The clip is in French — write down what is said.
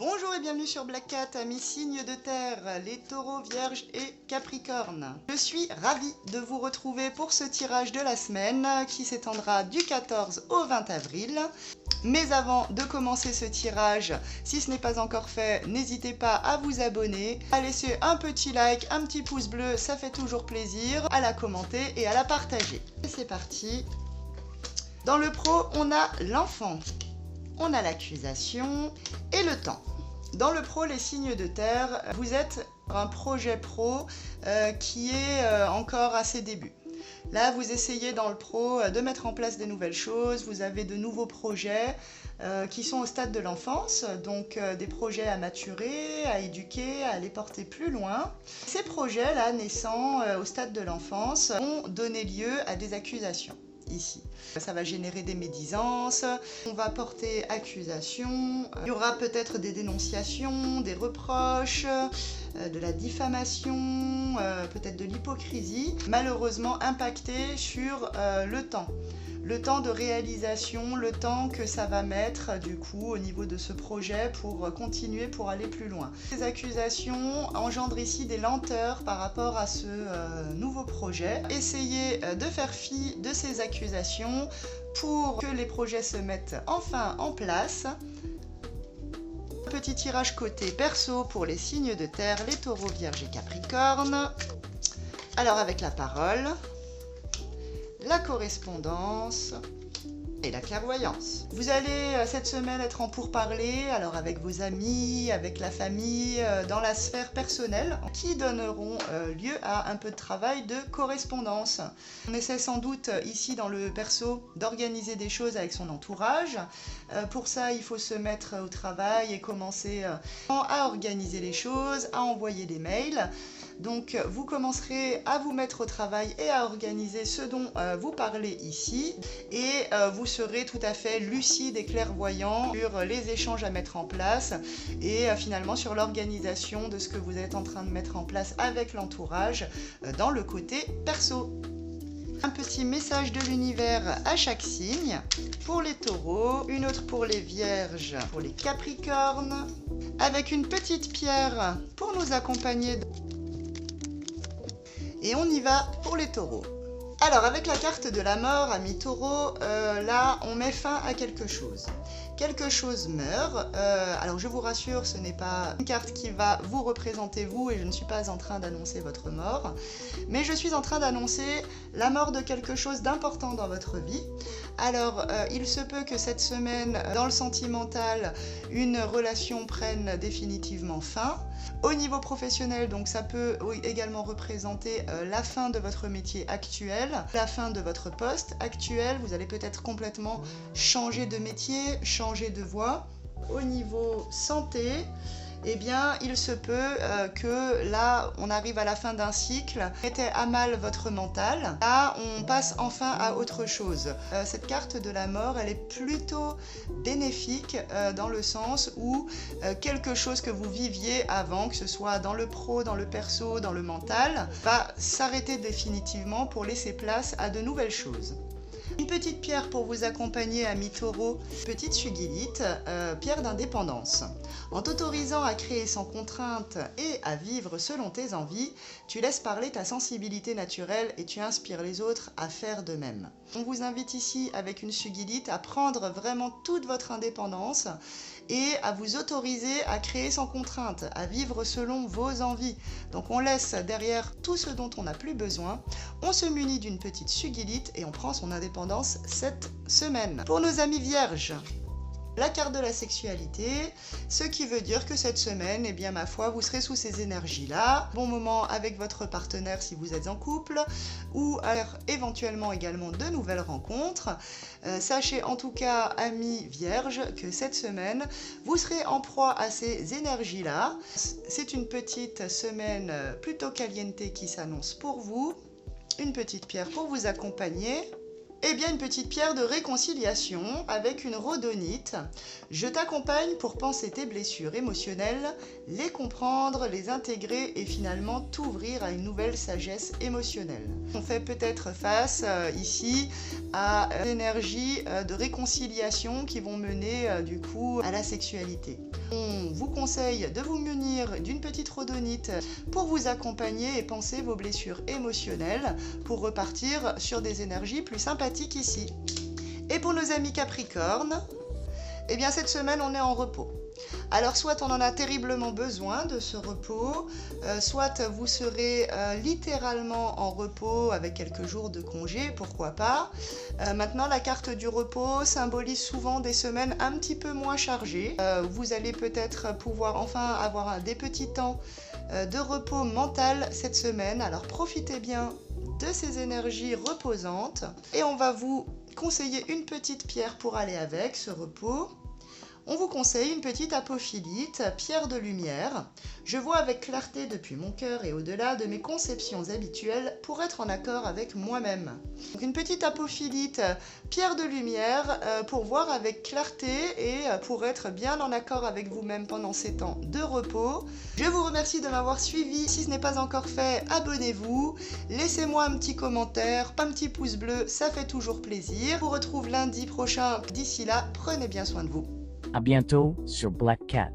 Bonjour et bienvenue sur Black Cat, amis signes de terre, les taureaux, vierges et capricornes. Je suis ravie de vous retrouver pour ce tirage de la semaine qui s'étendra du 14 au 20 avril. Mais avant de commencer ce tirage, si ce n'est pas encore fait, n'hésitez pas à vous abonner, à laisser un petit like, un petit pouce bleu, ça fait toujours plaisir, à la commenter et à la partager. Et c'est parti. Dans le pro, on a l'enfant, on a l'accusation et le temps. Dans le pro, les signes de terre, vous êtes un projet pro qui est encore à ses débuts. Là, vous essayez dans le pro de mettre en place des nouvelles choses, vous avez de nouveaux projets qui sont au stade de l'enfance, donc des projets à maturer, à éduquer, à les porter plus loin. Ces projets-là, naissant au stade de l'enfance, vont donner lieu à des accusations. Ici. Ça va générer des médisances, on va porter accusation, il y aura peut-être des dénonciations, des reproches, de la diffamation, peut-être de l'hypocrisie, malheureusement impacté sur le temps de réalisation, le temps que ça va mettre du coup au niveau de ce projet pour continuer, pour aller plus loin. Ces accusations engendrent ici des lenteurs par rapport à ce nouveau projet. Essayez de faire fi de ces accusations pour que les projets se mettent enfin en place. Petit tirage côté perso pour les signes de terre, les taureaux, vierges et capricornes. Alors avec la parole, la correspondance et la clairvoyance. Vous allez cette semaine être en pourparlers, alors avec vos amis, avec la famille, dans la sphère personnelle, qui donneront lieu à un peu de travail de correspondance. On essaie sans doute ici dans le perso d'organiser des choses avec son entourage. Pour ça, il faut se mettre au travail et commencer à organiser les choses, à envoyer des mails. Donc vous commencerez à vous mettre au travail et à organiser ce dont vous parlez ici et vous serez tout à fait lucide et clairvoyant sur les échanges à mettre en place et finalement sur l'organisation de ce que vous êtes en train de mettre en place avec l'entourage dans le côté perso. Un petit message de l'univers à chaque signe, pour les taureaux, une autre pour les vierges, pour les capricornes, avec une petite pierre pour nous accompagner. Et on y va pour les taureaux. Alors avec la carte de la mort, amis taureaux, là on met fin à quelque chose. Quelque chose meurt. Alors je vous rassure, ce n'est pas une carte qui va vous représenter vous et je ne suis pas en train d'annoncer votre mort. Mais je suis en train d'annoncer la mort de quelque chose d'important dans votre vie. Alors il se peut que cette semaine, dans le sentimental, une relation prenne définitivement fin. Au niveau professionnel, donc ça peut également représenter la fin de votre métier actuel, la fin de votre poste actuel. Vous allez peut-être complètement changer de métier, changer de voie. Au niveau santé, eh bien, il se peut que là, on arrive à la fin d'un cycle, mettez à mal votre mental. Là, on passe enfin à autre chose. Cette carte de la mort, elle est plutôt bénéfique dans le sens où quelque chose que vous viviez avant, que ce soit dans le pro, dans le perso, dans le mental, va s'arrêter définitivement pour laisser place à de nouvelles choses. Une petite pierre pour vous accompagner, amis taureaux, petite sugilite, pierre d'indépendance. En t'autorisant à créer sans contrainte et à vivre selon tes envies, tu laisses parler ta sensibilité naturelle et tu inspires les autres à faire de même. On vous invite ici avec une sugilite à prendre vraiment toute votre indépendance et à vous autoriser à créer sans contrainte, à vivre selon vos envies. Donc on laisse derrière tout ce dont on n'a plus besoin, on se munit d'une petite sugilite et on prend son indépendance cette semaine. Pour nos amis vierges, la carte de la sexualité, ce qui veut dire que cette semaine, eh bien ma foi, vous serez sous ces énergies-là. Bon moment avec votre partenaire si vous êtes en couple, ou alors éventuellement également de nouvelles rencontres. Sachez en tout cas, amis vierges, que cette semaine, vous serez en proie à ces énergies-là. C'est une petite semaine plutôt caliente qui s'annonce pour vous. Une petite pierre pour vous accompagner. Eh bien, une petite pierre de réconciliation avec une rhodonite. Je t'accompagne pour penser tes blessures émotionnelles, les comprendre, les intégrer et finalement t'ouvrir à une nouvelle sagesse émotionnelle. On fait peut-être face ici à des énergies de réconciliation qui vont mener du coup à la sexualité. On vous conseille de vous munir d'une petite rhodonite pour vous accompagner et penser vos blessures émotionnelles pour repartir sur des énergies plus sympathiques ici. Et pour nos amis Capricorne, eh bien cette semaine on est en repos. Alors soit on en a terriblement besoin de ce repos, soit vous serez littéralement en repos avec quelques jours de congé, pourquoi pas. Maintenant la carte du repos symbolise souvent des semaines un petit peu moins chargées. Vous allez peut-être pouvoir enfin avoir des petits temps de repos mental cette semaine, alors profitez bien de ces énergies reposantes et on va vous conseiller une petite pierre pour aller avec ce repos. On vous conseille une petite apophilite, pierre de lumière. Je vois avec clarté depuis mon cœur et au-delà de mes conceptions habituelles pour être en accord avec moi-même. Donc une petite apophilite, pierre de lumière pour voir avec clarté et pour être bien en accord avec vous-même pendant ces temps de repos. Je vous remercie de m'avoir suivi. Si ce n'est pas encore fait, abonnez-vous. Laissez-moi un petit commentaire, un petit pouce bleu, ça fait toujours plaisir. Je vous retrouve lundi prochain. D'ici là, prenez bien soin de vous. À bientôt sur Black Cat.